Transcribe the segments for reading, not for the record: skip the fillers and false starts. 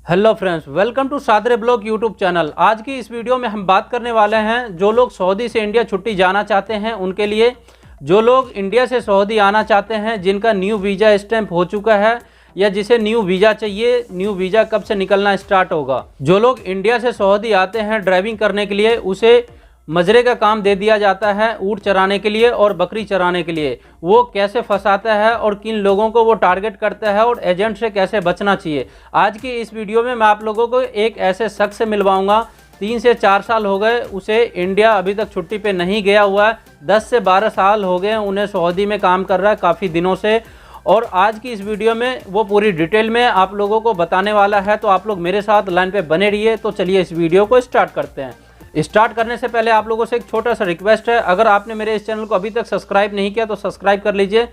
Hello friends, welcome to सादरे blog YouTube channel. आज की इस वीडियो में हम बात करने वाले हैं जो लोग सऊदी से इंडिया छुट्टी जाना चाहते हैं उनके लिए, जो लोग इंडिया से सऊदी आना चाहते हैं जिनका न्यू वीज़ा स्टैंप हो चुका है या जिसे न्यू वीज़ा चाहिए, न्यू वीज़ा कब से निकलना स्टार्ट होगा। जो लोग इंडिया से सऊदी आते हैं ड्राइविंग करने के लिए, उसे मजरे का काम दे दिया जाता है ऊँट चराने के लिए और बकरी चराने के लिए। वो कैसे फंसाता है और किन लोगों को वो टारगेट करता है और एजेंट से कैसे बचना चाहिए। आज की इस वीडियो में मैं आप लोगों को एक ऐसे शख्स से मिलवाऊंगा, 3 से 4 साल हो गए उसे इंडिया अभी तक छुट्टी पे नहीं गया हुआ है। 10 से 12 साल हो गए उन्हें सऊदी में काम कर रहा है काफ़ी दिनों से, और आज की इस वीडियो में वो पूरी डिटेल में आप लोगों को बताने वाला है। तो आप लोग मेरे साथ लाइन पे बने रहिए। तो चलिए इस वीडियो को स्टार्ट करते हैं। स्टार्ट करने से पहले आप लोगों से एक छोटा सा रिक्वेस्ट है, अगर आपने मेरे इस चैनल को अभी तक सब्सक्राइब नहीं किया तो सब्सक्राइब कर लीजिए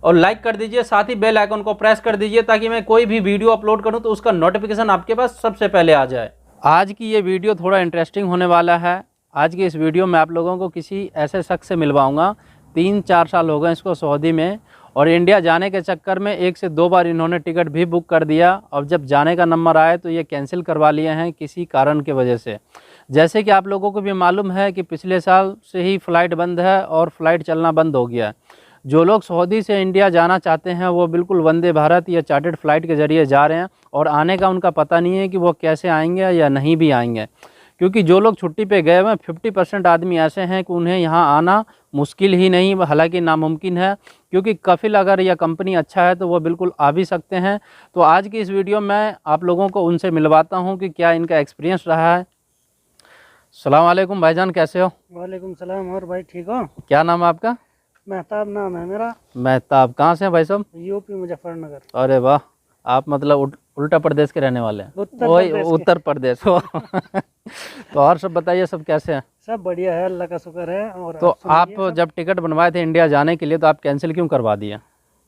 और लाइक कर दीजिए, साथ ही बेल आइकन को प्रेस कर दीजिए ताकि मैं कोई भी वीडियो अपलोड करूं तो उसका नोटिफिकेशन आपके पास सबसे पहले आ जाए। आज की ये वीडियो थोड़ा इंटरेस्टिंग होने वाला है। आज की इस वीडियो में आप लोगों को किसी ऐसे शख्स से मिलवाऊंगा, 3-4 साल हो गए इसको सऊदी में, और इंडिया जाने के चक्कर में 1 से 2 बार इन्होंने टिकट भी बुक कर दिया और जब जाने का नंबर आया तो ये कैंसिल करवा लिए हैं किसी कारण की वजह से। जैसे कि आप लोगों को भी मालूम है कि पिछले साल से ही फ़्लाइट बंद है और फ़्लाइट चलना बंद हो गया है। जो लोग सऊदी से इंडिया जाना चाहते हैं वो बिल्कुल वंदे भारत या चार्टर्ड फ़्लाइट के ज़रिए जा रहे हैं और आने का उनका पता नहीं है कि वो कैसे आएंगे या नहीं भी आएंगे। क्योंकि जो लोग छुट्टी पे गए हुए 50% आदमी ऐसे हैं कि उन्हें यहाँ आना मुश्किल ही नहीं, हालांकि नामुमकिन है, क्योंकि कफिल अगर या कंपनी अच्छा है तो वो बिल्कुल आ भी सकते हैं। तो आज की इस वीडियो में आप लोगों को उनसे मिलवाता हूँ कि क्या इनका एक्सपीरियंस रहा है। सलाम वालेकुम भाईजान, कैसे हो? वालेकुम सलाम। और भाई ठीक हो? क्या नाम है आपका? मेहताब नाम है मेरा। मेहताब। कहाँ से हैं भाई साहब? यूपी मुजफ्फरनगर। अरे वाह, आप मतलब उल्टा प्रदेश के रहने वाले हैं। वही उत्तर प्रदेश हो। तो और सब बताइए, सब कैसे हैं? सब बढ़िया है, अल्लाह का शुक्र है। और तो आप जब टिकट बनवाए थे इंडिया जाने के लिए तो आप कैंसिल क्यों करवा दिए?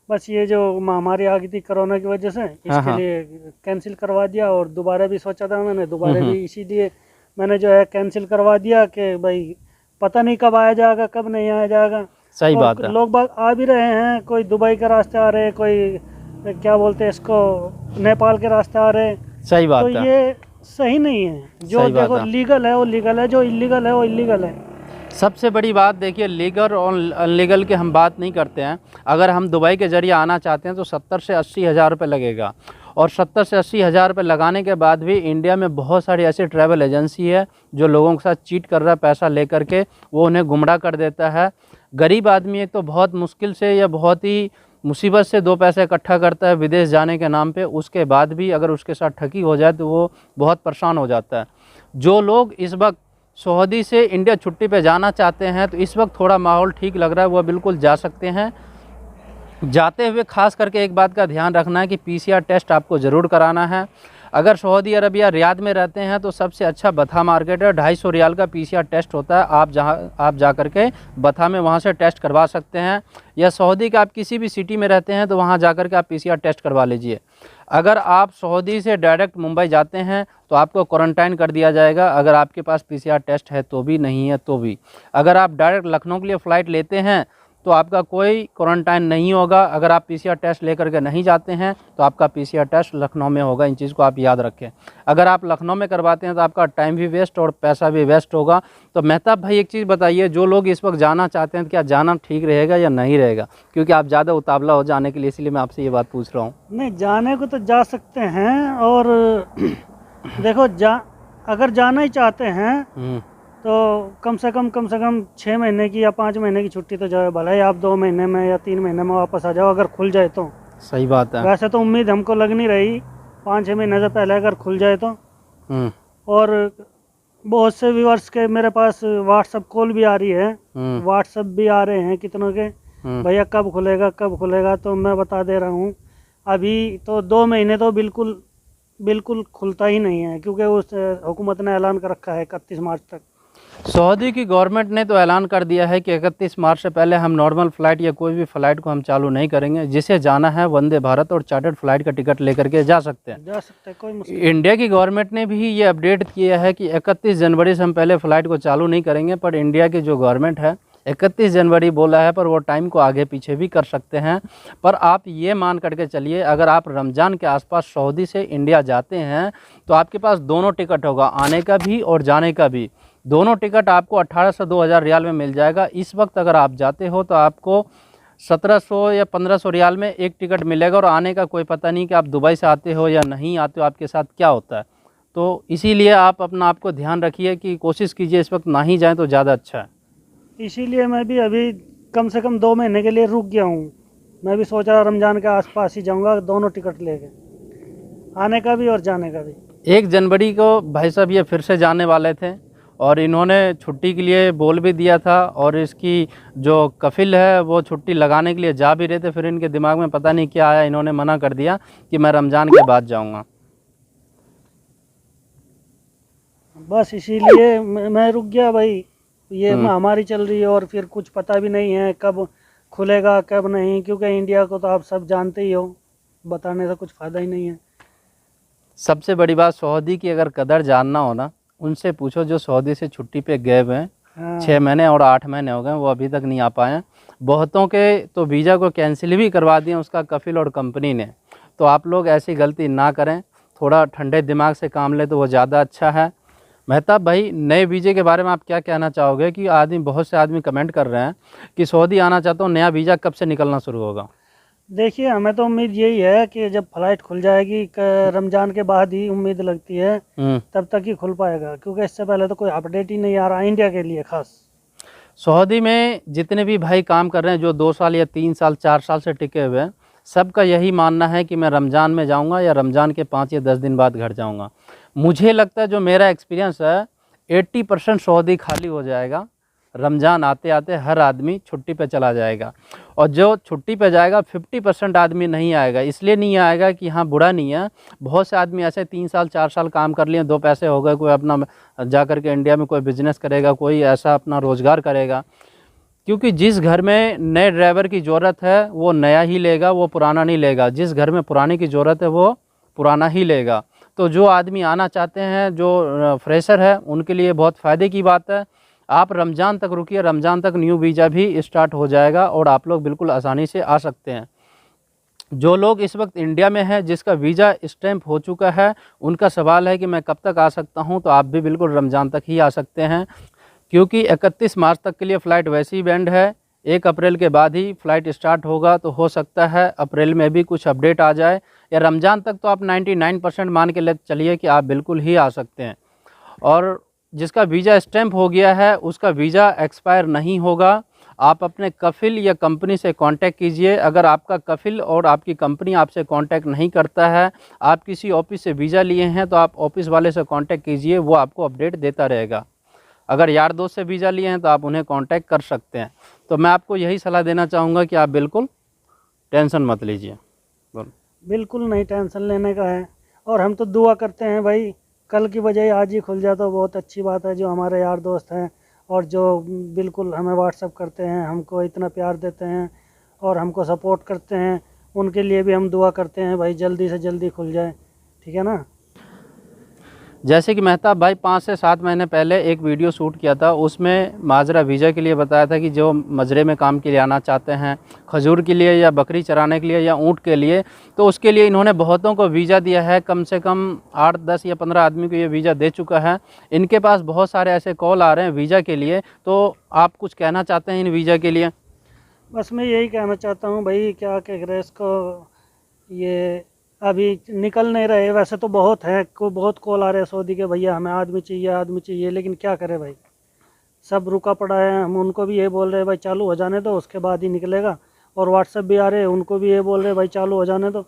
बस ये जो महामारी आ गई थी कोरोना की वजह से, इसके लिए कैंसिल करवा दिया। और दोबारा भी सोचा था मैंने, दोबारा भी इसीलिए मैंने जो है कैंसिल करवा दिया कि भाई पता नहीं कब आया जाएगा कब नहीं आया जाएगा। सही बात है। लोग बाग आ भी रहे हैं, कोई दुबई के रास्ते आ रहे हैं, कोई क्या बोलते हैं इसको, नेपाल के रास्ते आ रहे हैं। सही बात तो है। ये सही नहीं है। जो देखो लीगल है वो लीगल है, जो इलीगल है वो इलीगल है। सबसे बड़ी बात देखिए, लीगल और अनलीगल की हम बात नहीं करते हैं। अगर हम दुबई के ज़रिए आना चाहते हैं तो 70 से 80 हज़ार रुपये लगेगा, और 70 से 80 हज़ार रुपये लगाने के बाद भी इंडिया में बहुत सारी ऐसी ट्रैवल एजेंसी है जो लोगों के साथ चीट कर रहा है, पैसा ले करके वो उन्हें गुमराह कर देता है। गरीब आदमी एक तो बहुत मुश्किल से या बहुत ही मुसीबत से 2 पैसे इकट्ठा करता है विदेश जाने के नाम पे, उसके बाद भी अगर उसके साथ ठगी हो जाए तो वो बहुत परेशान हो जाता है। जो लोग इस वक्त सऊदी से इंडिया छुट्टी पे जाना चाहते हैं तो इस वक्त थोड़ा माहौल ठीक लग रहा है, वो बिल्कुल जा सकते हैं। जाते हुए खास करके एक बात का ध्यान रखना है कि PCR टेस्ट आपको ज़रूर कराना है। अगर सऊदी अरबिया रियाद में रहते हैं तो सबसे अच्छा बथा मार्केट है, 250 रियाल का PCR टेस्ट होता है। आप जा कर के बथा में वहाँ से टेस्ट करवा सकते हैं, या सऊदी के आप किसी भी सिटी में रहते हैं तो वहाँ जा कर के आप PCR टेस्ट करवा लीजिए। अगर आप सऊदी से डायरेक्ट मुंबई जाते हैं तो आपको क्वारंटाइन कर दिया जाएगा, अगर आपके पास PCR टेस्ट है तो भी, नहीं है तो भी। अगर आप डायरेक्ट लखनऊ के लिए फ़्लाइट लेते हैं तो आपका कोई क्वारंटाइन नहीं होगा। अगर आप PCR टेस्ट लेकर के नहीं जाते हैं तो आपका PCR टेस्ट लखनऊ में होगा। इन चीज़ को आप याद रखें। अगर आप लखनऊ में करवाते हैं तो आपका टाइम भी वेस्ट और पैसा भी वेस्ट होगा। तो मेहताब भाई एक चीज़ बताइए, जो लोग इस वक्त जाना चाहते हैं तो क्या जाना ठीक रहेगा या नहीं रहेगा? क्योंकि आप ज़्यादा उतावला हो जाने के लिए, इसलिए मैं आपसे ये बात पूछ रहा हूँ। नहीं, जाने को तो जा सकते हैं। और देखो अगर जाना ही चाहते हैं तो कम से कम 6 महीने की या 5 महीने की छुट्टी तो जाए। भला ही आप 2 महीने में या 3 महीने में वापस आ जाओ, अगर खुल जाए तो। सही बात है। वैसे तो उम्मीद हमको लग नहीं रही, 5-6 महीने से पहले अगर खुल जाए तो। और बहुत से व्यूअर्स के मेरे पास व्हाट्सएप कॉल भी आ रही है, व्हाट्सएप भी आ रहे हैं कितनों के, भैया कब खुलेगा कब खुलेगा। तो मैं बता दे रहा हूँ, अभी तो 2 महीने तो बिल्कुल खुलता ही नहीं है, क्योंकि उस हुकूमत ने ऐलान कर रखा है 31 मार्च तक। सऊदी की गवर्नमेंट ने तो ऐलान कर दिया है कि 31 मार्च से पहले हम नॉर्मल फ़्लाइट या कोई भी फ़्लाइट को हम चालू नहीं करेंगे। जिसे जाना है वंदे भारत और चार्टर्ड फ़्लाइट का टिकट लेकर के जा सकते हैं। कोई मुश्किल। इंडिया की गवर्नमेंट ने भी ये अपडेट किया है कि 31 जनवरी से हम पहले फ़्लाइट को चालू नहीं करेंगे, पर इंडिया की जो गवर्नमेंट है 31 जनवरी बोला है, पर वो टाइम को आगे पीछे भी कर सकते हैं। पर आप ये मान करके चलिए, अगर आप रमज़ान के आसपास सऊदी से इंडिया जाते हैं तो आपके पास दोनों टिकट होगा, आने का भी और जाने का भी। दोनों टिकट आपको 1800 से 2000 रियाल में मिल जाएगा। इस वक्त अगर आप जाते हो तो आपको 1700 या 1500 रियाल में एक टिकट मिलेगा, और आने का कोई पता नहीं कि आप दुबई से आते हो या नहीं आते हो, आपके साथ क्या होता है। तो इसीलिए आप अपना आपको ध्यान रखिए कि कोशिश कीजिए इस वक्त ना ही जाएँ तो ज़्यादा अच्छा है। इसीलिए मैं भी अभी कम से कम 2 महीने के लिए रुक गया हूँ। मैं भी सोच रहा रमज़ान के आसपास ही जाऊँगा, दोनों टिकट लेके, आने का भी और जाने का भी। 1 जनवरी को भाई साहब ये फिर से जाने वाले थे, और इन्होंने छुट्टी के लिए बोल भी दिया था, और इसकी जो कफिल है वो छुट्टी लगाने के लिए जा भी रहे थे। फिर इनके दिमाग में पता नहीं क्या आया, इन्होंने मना कर दिया कि मैं रमज़ान के बाद जाऊँगा। बस इसीलिए मैं रुक गया भाई। ये महामारी चल रही है और फिर कुछ पता भी नहीं है कब खुलेगा कब नहीं, क्योंकि इंडिया को तो आप सब जानते ही हो, बताने से कुछ फ़ायदा ही नहीं है। सबसे बड़ी बात, सऊदी की अगर कदर जानना हो ना, उनसे पूछो जो सऊदी से छुट्टी पे गए हुए हैं। हाँ। 6 महीने और 8 महीने हो गए, वो अभी तक नहीं आ पाए हैं। बहुतों के तो वीज़ा को कैंसिल भी करवा दिए उसका कफिल और कंपनी ने। तो आप लोग ऐसी गलती ना करें, थोड़ा ठंडे दिमाग से काम लें तो वो ज़्यादा अच्छा है। मेहताब भाई, नए वीज़े के बारे में आप क्या कहना चाहोगे? कि बहुत से आदमी कमेंट कर रहे हैं कि सऊदी आना चाहता हूँ, नया वीज़ा कब से निकलना शुरू होगा? देखिए, हमें तो उम्मीद यही है कि जब फ्लाइट खुल जाएगी रमज़ान के बाद ही उम्मीद लगती है, तब तक ही खुल पाएगा, क्योंकि इससे पहले तो कोई अपडेट ही नहीं आ रहा इंडिया के लिए खास। सऊदी में जितने भी भाई काम कर रहे हैं, जो 2 साल या 3 साल 4 साल से टिके हुए हैं, सबका यही मानना है कि मैं रमज़ान में जाऊंगा या रमज़ान के 5 या 10 दिन बाद घर जाऊंगा। मुझे लगता है, जो मेरा एक्सपीरियंस है, 80% सऊदी खाली हो जाएगा। रमज़ान आते आते हर आदमी छुट्टी पे चला जाएगा, और जो छुट्टी पे जाएगा 50% आदमी नहीं आएगा। इसलिए नहीं आएगा कि हाँ बुरा नहीं है, बहुत से आदमी ऐसे 3 साल 4 साल काम कर लिए, 2 पैसे हो गए, कोई अपना जा कर के इंडिया में कोई बिज़नेस करेगा, कोई ऐसा अपना रोज़गार करेगा। क्योंकि जिस घर में नए ड्राइवर की ज़रूरत है वो नया ही लेगा, वो पुराना नहीं लेगा। जिस घर में पुराने की ज़रूरत है वो पुराना ही लेगा। तो जो आदमी आना चाहते हैं, जो फ्रेशर है, उनके लिए बहुत फ़ायदे की बात है। आप रमज़ान तक रुकिए, रमज़ान तक न्यू वीज़ा भी स्टार्ट हो जाएगा और आप लोग बिल्कुल आसानी से आ सकते हैं। जो लोग इस वक्त इंडिया में हैं, जिसका वीज़ा स्टैंप हो चुका है, उनका सवाल है कि मैं कब तक आ सकता हूं, तो आप भी बिल्कुल रमज़ान तक ही आ सकते हैं, क्योंकि 31 मार्च तक के लिए फ़्लाइट वैसे ही बैंड है। 1 अप्रैल के बाद ही फ़्लाइट स्टार्ट होगा, तो हो सकता है अप्रैल में भी कुछ अपडेट आ जाए, या रमज़ान तक तो आप 99% मान के चलिए कि आप बिल्कुल ही आ सकते हैं। और जिसका वीज़ा स्टैंप हो गया है उसका वीज़ा एक्सपायर नहीं होगा। आप अपने कफिल या कंपनी से कांटेक्ट कीजिए। अगर आपका कफिल और आपकी कंपनी आपसे कांटेक्ट नहीं करता है, आप किसी ऑफिस से वीज़ा लिए हैं, तो आप ऑफिस वाले से कांटेक्ट कीजिए, वो आपको अपडेट देता रहेगा। अगर यार दोस्त से वीज़ा लिए हैं तो आप उन्हें कांटेक्ट कर सकते हैं। तो मैं आपको यही सलाह देना चाहूँगा कि आप बिल्कुल टेंशन मत लीजिए। बिल्कुल नहीं टेंशन लेने का है, और हम तो दुआ करते हैं भाई कल की बजाय आज ही खुल जाए तो बहुत अच्छी बात है। जो हमारे यार दोस्त हैं और जो बिल्कुल हमें व्हाट्सअप करते हैं, हमको इतना प्यार देते हैं और हमको सपोर्ट करते हैं, उनके लिए भी हम दुआ करते हैं भाई जल्दी से जल्दी खुल जाए, ठीक है ना। जैसे कि मेहताब भाई 5 से 7 महीने पहले एक वीडियो शूट किया था, उसमें माजरा वीज़ा के लिए बताया था कि जो मजरे में काम के लिए आना चाहते हैं, खजूर के लिए या बकरी चराने के लिए या ऊँट के लिए, तो उसके लिए इन्होंने बहुतों को वीज़ा दिया है। कम से कम 8, 10 या 15 आदमी को ये वीज़ा दे चुका है। इनके पास बहुत सारे ऐसे कॉल आ रहे हैं वीज़ा के लिए। तो आप कुछ कहना चाहते हैं इन वीज़ा के लिए? बस मैं यही कहना चाहता हूँ भाई, क्या कह रहे इसको, ये अभी निकल नहीं रहे। वैसे तो बहुत है, बहुत कॉल आ रहे हैं सऊदी के, भैया हमें आदमी चाहिए, लेकिन क्या करें भाई, सब रुका पड़ा है। हम उनको भी ये बोल रहे हैं भाई चालू हो जाने दो, उसके बाद ही निकलेगा। और व्हाट्सएप भी आ रहे हैं, उनको भी ये बोल रहे हैं भाई चालू हो जाने दो।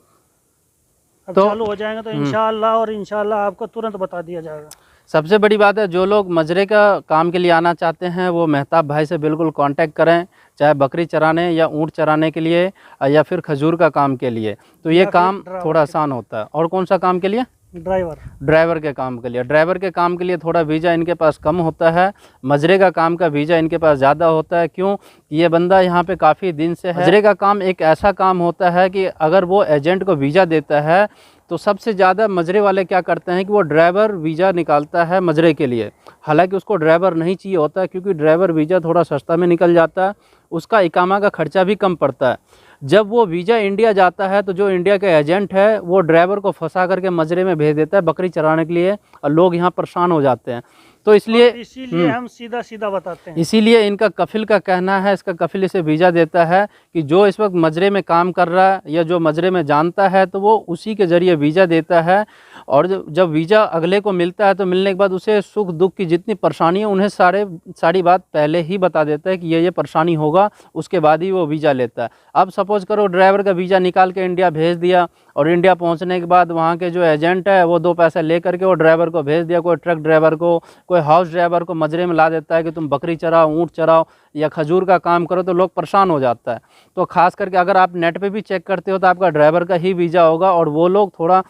अब तो चालू हो जाएगा तो इंशाअल्लाह, और इंशाअल्लाह आपको तुरंत बता दिया जाएगा। सबसे बड़ी बात है, जो लोग मजरे का काम के लिए आना चाहते हैं वो मेहताब भाई से बिल्कुल कांटेक्ट करें, चाहे बकरी चराने या ऊँट चराने के लिए या फिर खजूर का काम के लिए। तो ये काम थोड़ा आसान होता है। और कौन सा काम के लिए? ड्राइवर के काम के लिए। ड्राइवर के काम के लिए थोड़ा वीज़ा इनके पास कम होता है, मजरे का काम का वीज़ा इनके पास ज़्यादा होता है। क्यों? ये बंदा यहाँ पे काफ़ी दिन से है। मजरे का काम एक ऐसा काम होता है कि अगर वो एजेंट को वीज़ा देता है तो सबसे ज़्यादा मजरे वाले क्या करते हैं कि वो ड्राइवर वीज़ा निकालता है मजरे के लिए, हालांकि उसको ड्राइवर नहीं चाहिए होता है, क्योंकि ड्राइवर वीज़ा थोड़ा सस्ता में निकल जाता है, उसका इकामा का खर्चा भी कम पड़ता है। जब वो वीज़ा इंडिया जाता है तो जो इंडिया का एजेंट है वो ड्राइवर को फंसा करके मजरे में भेज देता है बकरी चराने के लिए, और लोग यहाँ परेशान हो जाते हैं। तो इसीलिए हम सीधा सीधा बताते हैं। इसीलिए इनका कफिल का कहना है, इसका कफिल इसे वीज़ा देता है कि जो इस वक्त मजरे में काम कर रहा है या जो मजरे में जानता है तो वो उसी के ज़रिए वीज़ा देता है। और जब वीज़ा अगले को मिलता है तो मिलने के बाद उसे सुख दुख की जितनी परेशानी है उन्हें सारी बात पहले ही बता देता है कि ये परेशानी होगा, उसके बाद ही वो वीज़ा लेता है। अब सपोज़ करो ड्राइवर का वीज़ा निकाल के इंडिया भेज दिया, और इंडिया पहुंचने के बाद वहाँ के जो एजेंट है वो 2 पैसे ले करके वो ड्राइवर को भेज दिया, कोई ट्रक ड्राइवर को, कोई हाउस ड्राइवर को मजरे में ला देता है कि तुम बकरी चराओ, ऊँट चराओ या खजूर का काम करो, तो लोग परेशान हो जाता है। तो ख़ास करके अगर आप नेट पे भी चेक करते हो तो आपका ड्राइवर का ही वीज़ा होगा, और वो लोग थोड़ा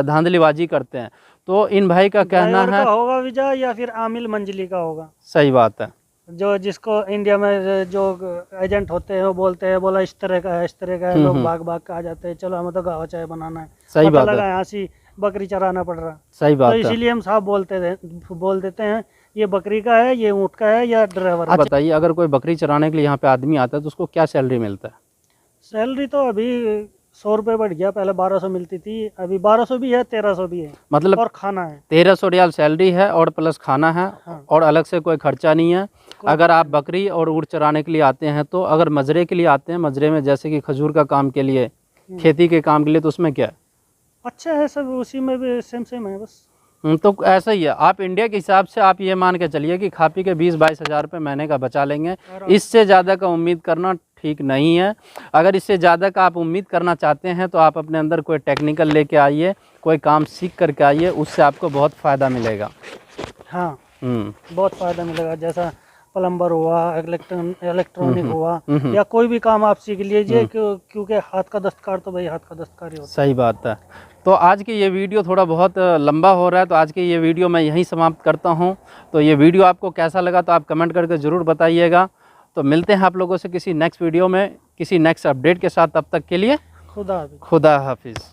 धांधलीबाजी करते हैं। तो इन भाई का कहना है होगा वीज़ा या फिर आमिल मंजिली का होगा। सही बात है। जो जिसको इंडिया में जो एजेंट होते हैं वो बोलते हैं, बोला इस तरह का है, इस तरह का है, लोग भाग भाग के आ जाते हैं, चलो हमें तो गाँव चाय बनाना है, सही पता बात लगा है, यहाँ से बकरी चराना पड़ रहा। सही बात तो है। इसीलिए हम साफ बोल देते हैं ये बकरी का है, ये ऊँट का है या ड्राइवर। आप बताइए, अगर कोई बकरी चराने के लिए यहाँ पे आदमी आता है तो उसको क्या सैलरी मिलता है? सैलरी तो अभी 100 रुपये बढ़ गया, पहले 1200 मिलती थी, अभी 1200 भी है, 1300 भी है, मतलब और खाना है। 1300 रियाल सैलरी है और प्लस खाना है। हाँ। और अलग से कोई खर्चा नहीं है। अगर आप बकरी और ऊँट चराने के लिए आते हैं तो, अगर मजरे के लिए आते हैं, मजरे में जैसे कि खजूर का काम के लिए, खेती के काम के लिए, तो उसमें क्या है? अच्छा है सब, उसी में भी सेम है बस। तो ऐसा ही है। आप इंडिया के हिसाब से आप ये मान के चलिए कि खा पी के 20-22 हज़ार रुपये महीने का बचा लेंगे। इससे ज़्यादा का उम्मीद करना ठीक नहीं है। अगर इससे ज़्यादा का आप उम्मीद करना चाहते हैं तो आप अपने अंदर कोई टेक्निकल लेके आइए, कोई काम सीख करके आइए, उससे आपको बहुत फ़ायदा मिलेगा। हाँ, बहुत फ़ायदा मिलेगा। जैसा प्लम्बर हुआ, इलेक्ट्रॉनिक हुआ, या कोई भी काम आप सीख लीजिए, क्योंकि हाथ का दस्तकार तो भाई हाथ का दस्तकार ही होता है। सही बात है। तो आज की ये वीडियो थोड़ा बहुत लंबा हो रहा है, तो आज की ये वीडियो मैं यहीं समाप्त करता हूँ। तो ये वीडियो आपको कैसा लगा तो आप कमेंट करके ज़रूर बताइएगा। तो मिलते हैं आप लोगों से किसी नेक्स्ट वीडियो में, किसी नेक्स्ट अपडेट के साथ। तब तक के लिए खुदा खुदा हाफिज़।